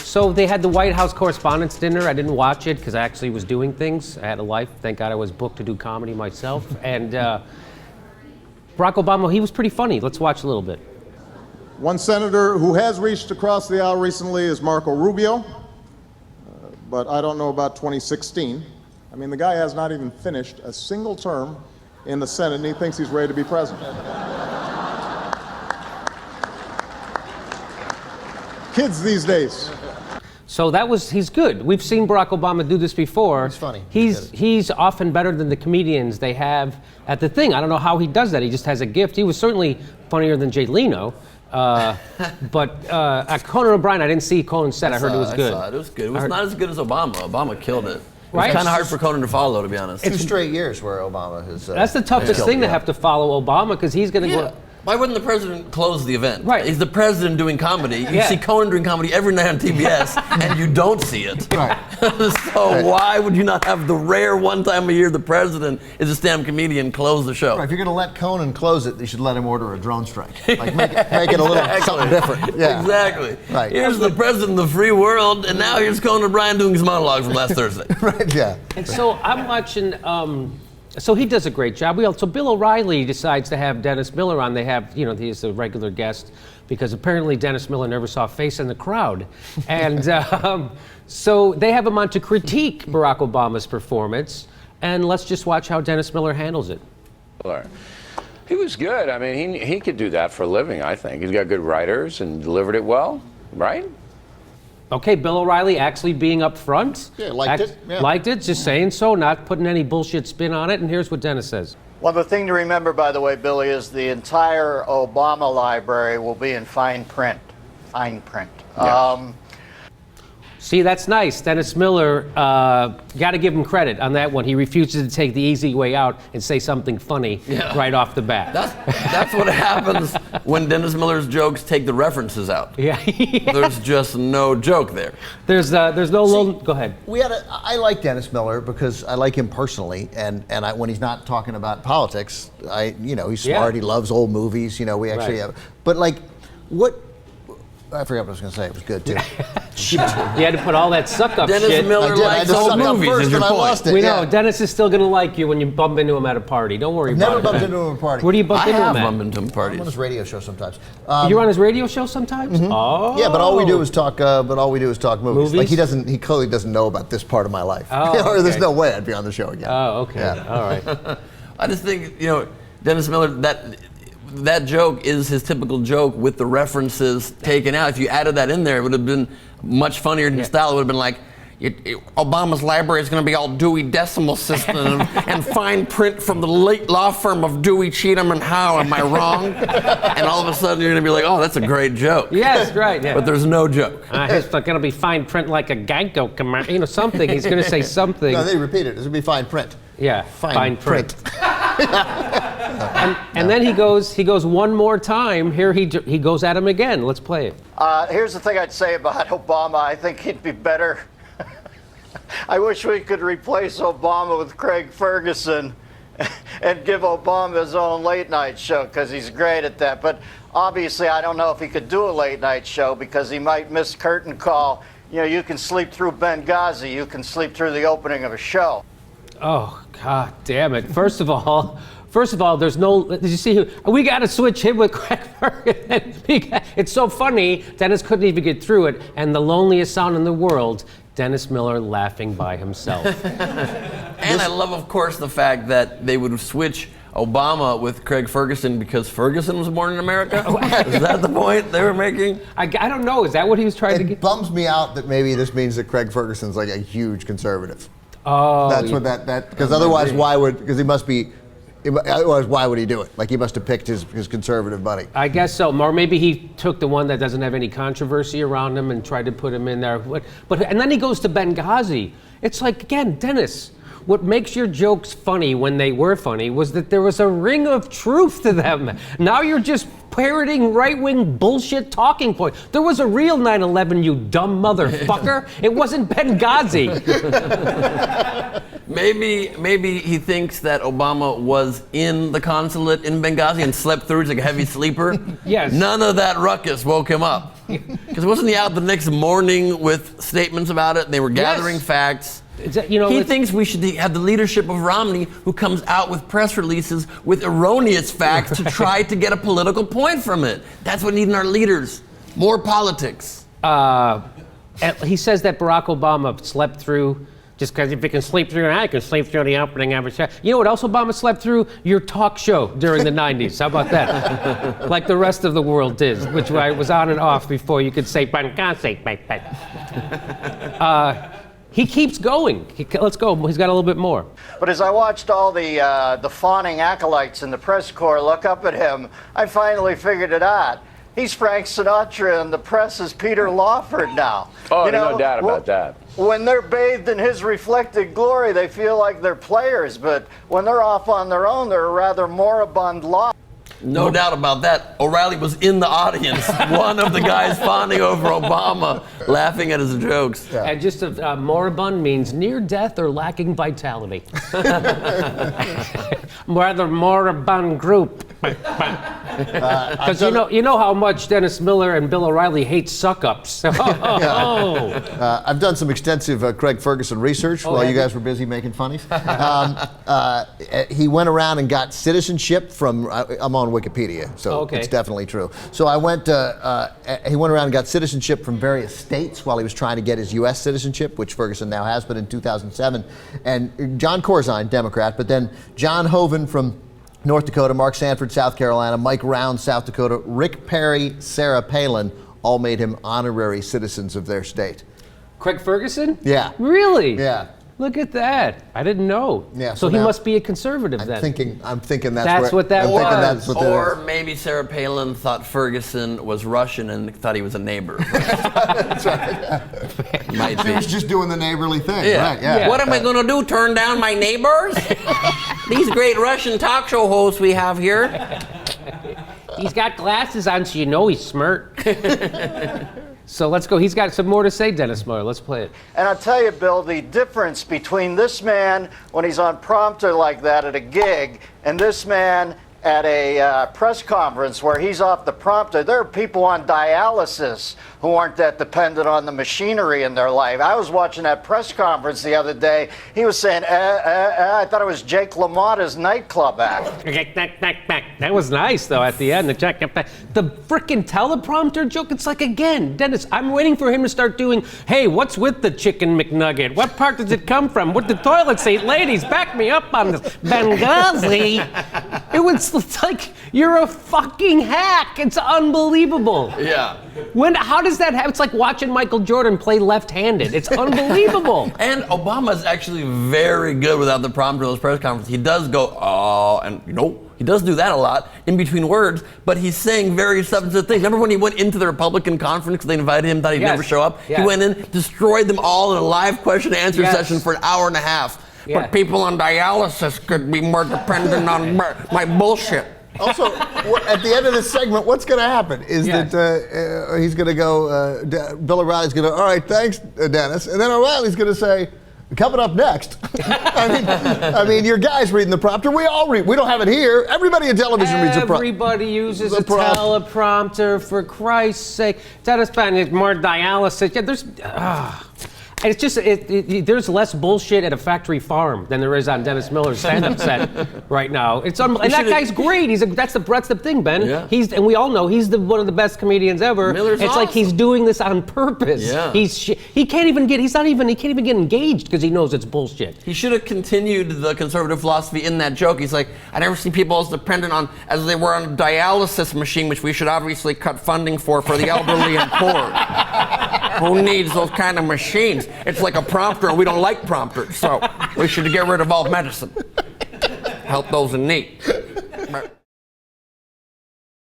So they had the White House Correspondents' Dinner. I didn't watch it because I actually was doing things. I had a life. Thank God I was booked to do comedy myself. And Barack Obama, he was pretty funny. Let's watch a little bit. One senator who has reached across the aisle recently is Marco Rubio, but I don't know about 2016. I mean, the guy has not even finished a single term in the Senate, and he thinks he's ready to be president. Kids these days. So he's good. We've seen Barack Obama do this before. He's funny. He's often better than the comedians they have at the thing. I don't know how he does that. He just has a gift. He was certainly funnier than Jay Leno. But at Conan O'Brien, I didn't see Conan set. I heard it was good. It was good. It was not as good as Obama. Obama killed it. Right? It's kind of hard for Conan to follow, to be honest. 2 straight years where Obama has. That's the toughest thing to have to follow Obama because he's going to go. Why wouldn't the president close the event? Right. He's the president doing comedy. You see Conan doing comedy every night on TBS, and you don't see it. Right. So why would you not have the rare one time a year the president is a stand-up comedian close the show? Right, if you're going to let Conan close it, you should let him order a drone strike. Like make it a little something different. Yeah. Exactly. Right. Here's the president of the free world, and now here's Conan O'Brien doing his monologue from last Thursday. Right. Yeah. And so I'm watching. So he does a great job. So Bill O'Reilly decides to have Dennis Miller on. They have, he's a regular guest because apparently Dennis Miller never saw a face in the crowd. And so they have him on to critique Barack Obama's performance. And let's just watch how Dennis Miller handles it. He was good. I mean, he could do that for a living, I think. He's got good writers and delivered it well, right? Okay, Bill O'Reilly actually being up front. Yeah, liked it. Yeah. Liked it, just saying so, not putting any bullshit spin on it. And here's what Dennis says. Well, the thing to remember, by the way, Billy, is the entire Obama library will be in fine print. Fine print. Yeah. See, that's nice. Dennis Miller, got to give him credit on that one. He refuses to take the easy way out and say something funny right off the bat. That's what happens when Dennis Miller's jokes take the references out. Yeah. There's just no joke there. There's no little. Go ahead. I like Dennis Miller because I like him personally, and when he's not talking about politics, he's smart. He loves old movies. We actually have. But what? I forgot what I was going to say. It was good too. You had to put all that suck up Dennis shit. Miller likes old movies. First, is your and I point. lost it. We know Dennis is still going to like you when you bump into him at a party. Don't worry about it. Never bumped into him at a party. Where do you bump I into have him at? bumped into him parties. I'm on his radio show sometimes. You're on his radio show sometimes? Mm-hmm. Oh. Yeah, but all we do is talk. Movies. Movies? Like he clearly doesn't know about this part of my life. Oh, Or there's okay. no way I'd be on the show again. Oh, okay. Yeah. All right. I just think, Dennis Miller, that joke is his typical joke with the references taken out. If you added that in there, it would have been much funnier in style. It would have been like, Obama's library is going to be all Dewey Decimal System and fine print from the late law firm of Dewey, Cheatham, and Howe. Am I wrong? And all of a sudden you're going to be like, oh, that's a great joke. Yes, right. Yeah. But there's no joke. It's going to be fine print like a Geico commercial. Something. He's going to say something. No, they repeat it. It's going to be fine print. Yeah, Fine print. And then he goes one more time. Here he goes at him again. Let's play it. Here's the thing I'd say about Obama. I think he'd be better. I wish we could replace Obama with Craig Ferguson and give Obama his own late night show because he's great at that. But obviously, I don't know if he could do a late night show because he might miss curtain call. You can sleep through Benghazi. You can sleep through the opening of a show. Oh, God damn it. First of all, there's no. Did you see? We got to switch him with Craig Ferguson. It's so funny. Dennis couldn't even get through it. And the loneliest sound in the world, Dennis Miller laughing by himself. And I love, of course, the fact that they would switch Obama with Craig Ferguson because Ferguson was born in America? Is that the point they were making? I don't know. Is that what he was trying to get? It bums me out that maybe this means that Craig Ferguson's like a huge conservative. Oh. That's what that because otherwise why would he do it? Like he must have picked his conservative buddy. I guess so. Or maybe he took the one that doesn't have any controversy around him and tried to put him in there. But and then he goes to Benghazi. It's like, again, Dennis, what makes your jokes funny when they were funny was that there was a ring of truth to them. Now you're just parroting right-wing bullshit talking points. There was a real 9/11, you dumb motherfucker. It wasn't Benghazi. Maybe he thinks that Obama was in the consulate in Benghazi and slept through. He's like a heavy sleeper. Yes. None of that ruckus woke him up. Because wasn't he out the next morning with statements about it? And they were gathering Yes. facts. You know, He it's- thinks we should have the leadership of Romney, who comes out with press releases with erroneous facts to try to get a political point from it. That's what we need in our leaders. More politics. He says that Barack Obama slept through, just because if you can sleep through, I can sleep through the opening of a show. You know what else Obama slept through? Your talk show during the 90s. How about that? Like the rest of the world did, which was on and off before you could say, Benghazi. He keeps going. Let's go. He's got a little bit more. But as I watched all the fawning acolytes in the press corps look up at him, I finally figured it out. He's Frank Sinatra, and the press is Peter Lawford now. Oh, no doubt about that. When they're bathed in his reflected glory, they feel like they're players, but when they're off on their own, they're a rather moribund lot. No doubt about that. O'Reilly was in the audience, one of the guys fawning over Obama, laughing at his jokes. And just moribund means near death or lacking vitality. Rather moribund group. Because you know how much Dennis Miller and Bill O'Reilly hate suck-ups. I've done some extensive Craig Ferguson research while you guys were busy making funnies. He went around and got citizenship from, I'm on Wikipedia, so it's definitely true. So he went around and got citizenship from various states while he was trying to get his U.S. citizenship, which Ferguson now has, but in 2007. And John Corzine, Democrat, but then John Hoeven from North Dakota, Mark Sanford, South Carolina, Mike Round, South Dakota, Rick Perry, Sarah Palin, all made him honorary citizens of their state. Craig Ferguson? Yeah. Really? Yeah. Look at that. I didn't know. Yeah, so so he now- must be a conservative then. I'm thinking That's what that I'm thinking was. that's what that Or is. maybe Sarah Palin thought Ferguson was Russian and thought he was a neighbor. That's right. Might He was be. just doing the neighborly thing, Yeah. right? Yeah. What am I going to do? Turn down my neighbors? These great Russian talk show hosts we have here. He's got glasses on, so you know he's smart. So let's go. He's got some more to say, Dennis Miller. Let's play it. And I'll tell you, Bill, the difference between this man when he's on prompter like that at a gig and this man at a press conference where he's off the prompter, there are people on dialysis who aren't that dependent on the machinery in their life. I was watching that press conference the other day. He was saying, I thought it was Jake LaMotta's nightclub act. That was nice, though, at the end. The frickin' teleprompter joke, it's like, again, Dennis, I'm waiting for him to start doing, hey, what's with the chicken McNugget? What part does it come from? What the toilet seat? Ladies, back me up on this. Benghazi. It's like, you're a fucking hack. It's unbelievable. Yeah. How does that happen? It's like watching Michael Jordan play left-handed. It's unbelievable. And Obama's actually very good without the prompter in those press conferences. He does go, oh, and he does do that a lot in between words, but he's saying very substantive things. Remember when he went into the Republican conference because they invited him, thought he'd never show up? Yes. He went in, destroyed them all in a live question and answer session for an hour and a half. Yeah. But people on dialysis could be more dependent on my bullshit. Also, at the end of this segment, what's going to happen is that he's going to go, Bill O'Reilly's going to, all right, thanks, Dennis. And then O'Reilly's going to say, coming up next. I mean, your guy's reading the prompter. We all read. We don't have it here. Everybody in television reads a prompter. Everybody uses a teleprompter, for Christ's sake. Dennis Bannon is more dialysis. Yeah, there's... It's just, there's less bullshit at a factory farm than there is on Dennis Miller's stand-up set right now. It's and that guy's great. That's the thing, Ben. Yeah. And we all know he's one of the best comedians ever. Miller's it's like he's doing this on purpose. Yeah. He can't even get engaged because he knows it's bullshit. He should have continued the conservative philosophy in that joke. He's like, I never seen people as dependent on, as they were on a dialysis machine, which we should obviously cut funding for the elderly and poor. Who needs those kind of machines? It's like a prompter, and we don't like prompters, so we should get rid of all medicine. Help those in need.